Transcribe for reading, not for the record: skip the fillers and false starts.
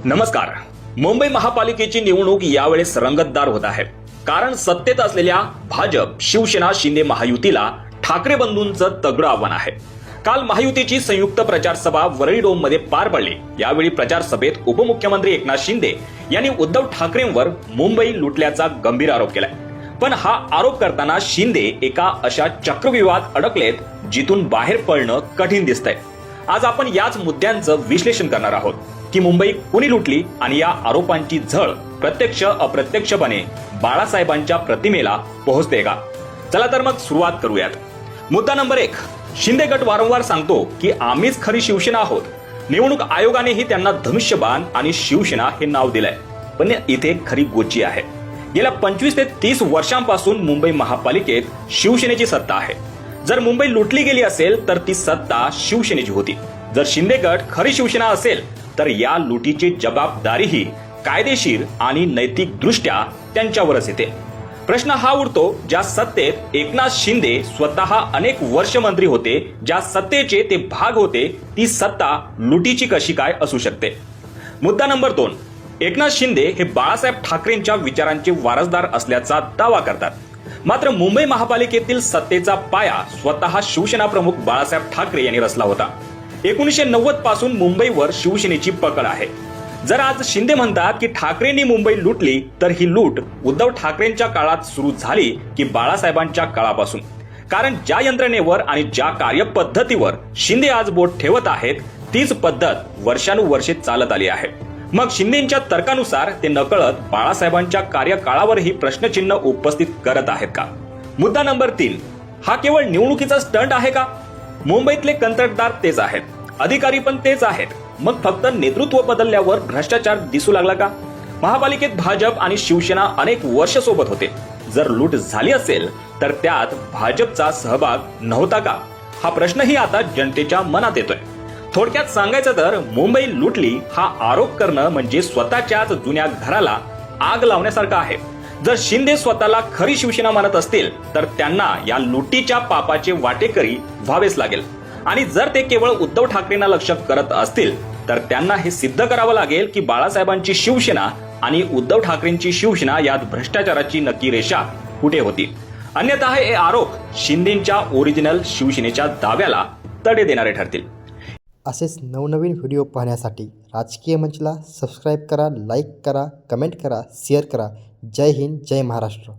नमस्कार. मुंबई महापालिकेची निवडणूक यावेळेस रंगतदार होत आहे. कारण सत्तेत असलेल्या भाजप, शिवसेना, शिंदे महायुतीला ठाकरे बंधूंचं तगडं आव्हान आहे. काल महायुतीची संयुक्त प्रचार सभा वरळी डोममध्ये पार पडली. यावेळी प्रचार सभेत उपमुख्यमंत्री एकनाथ शिंदे यांनी उद्धव ठाकरेंवर मुंबई लुटल्याचा गंभीर आरोप केलाय. पण हा आरोप करताना शिंदे एका अशा चक्रव्यूहात अडकलेत जिथून बाहेर पडणं कठीण दिसतंय. आज आपण याच मुद्द्यांचं विश्लेषण करणार आहोत की मुंबई कुणी लुटली आणि या आरोपांची झळ प्रत्यक्ष अप्रत्यक्षपणे बाळासाहेबांच्या प्रतिमेला पोहोचते का? चला तर मग सुरुवात करूयात. मुद्दा नंबर 1. शिंदे गट वारंवार सांगतो की आम्हीच खरी शिवसेना आहोत. निवडणूक आयोगानेही त्यांना धनुष्यबाण आणि शिवसेना हे नाव दिलंय. पण इथे खरी गोची आहे. गेल्या 25 ते 30 वर्षांपासून मुंबई महापालिकेत शिवसेनेची सत्ता आहे. जर मुंबई लुटली गेली असेल तर ती सत्ता शिवसेनेची होती. जर शिंदे गट खरी शिवसेना असेल तर या लुटीची जबाबदारीही कायदेशीर आणि नैतिक दृष्ट्या त्यांच्यावरच येते. प्रश्न हा उरतो, ज्या सत्तेत एकनाथ शिंदे स्वतः अनेक वर्ष मंत्री होते, ज्या सत्तेचे ते भाग होते, ती सत्ता लुटीची कशी काय असू शकते? मुद्दा नंबर 2. एकनाथ शिंदे हे बाळासाहेब ठाकरेंच्या विचारांचे वारसदार असल्याचा दावा करतात. मात्र मुंबई महापालिकेतील सत्तेचा पाया स्वतः शिवसेना प्रमुख बाळासाहेब ठाकरे यांनी रचला होता. 1990 पासून मुंबईवर शिवसेनेची पकड आहे. जर आज शिंदे म्हणतात की ठाकरेंनी मुंबई लुटली, तर ही लूट उद्धव ठाकरेंच्या काळात सुरू झाली की बाळासाहेबांच्या काळापासून? कारण ज्या यंत्रणेवर आणि ज्या कार्यपद्धतीवर शिंदे आज बोट ठेवत आहेत, तीच पद्धत वर्षानुवर्षे चालत आली आहे. मग शिंदेच्या तर्कानुसार ते नकळत बाळासाहेबांच्या कार्यकाळावरही प्रश्नचिन्ह उपस्थित करत आहेत का? मुद्दा नंबर 3. हा केवळ निवडणुकीचा स्टंट आहे का? मुंबईतले कंत्राटदार तेच आहेत, अधिकारी पण तेच आहेत. मग फक्त नेतृत्व बदलल्यावर भ्रष्टाचार दिसू लागला का? महापालिकेत भाजप आणि शिवसेना अनेक वर्ष सोबत होते. जर लूट झाली असेल तर त्यात भाजपचा सहभाग नव्हता का? हा प्रश्नही आता जनतेच्या मनात येतोय. थोडक्यात सांगायचं तर मुंबई लुटली हा आरोप करणं म्हणजे स्वतःच्याच जुन्या घराला आग लावण्यासारखं आहे. जर शिंदे स्वतःला खरी शिवसेना मानत असतील तर त्यांना या लुटीच्या पापाचे वाटेकरी व्हावेच लागेल. आणि जर ते केवळ उद्धव ठाकरेंना लक्ष करत असतील तर त्यांना हे सिद्ध करावं लागेल की बाळासाहेबांची शिवसेना आणि उद्धव ठाकरेंची शिवसेना यात भ्रष्टाचाराची नक्की रेषा कुठे होती. अन्यथा हे आरोप शिंदेच्या ओरिजिनल शिवसेनेच्या दाव्याला तडे देणारे ठरतील. असेच नवनवीन व्हिडिओ पाहण्यासाठी राजकीय मंचला सबस्क्राईब करा, लाईक करा, कमेंट करा, शेअर करा. जय हिंद, जय महाराष्ट्र.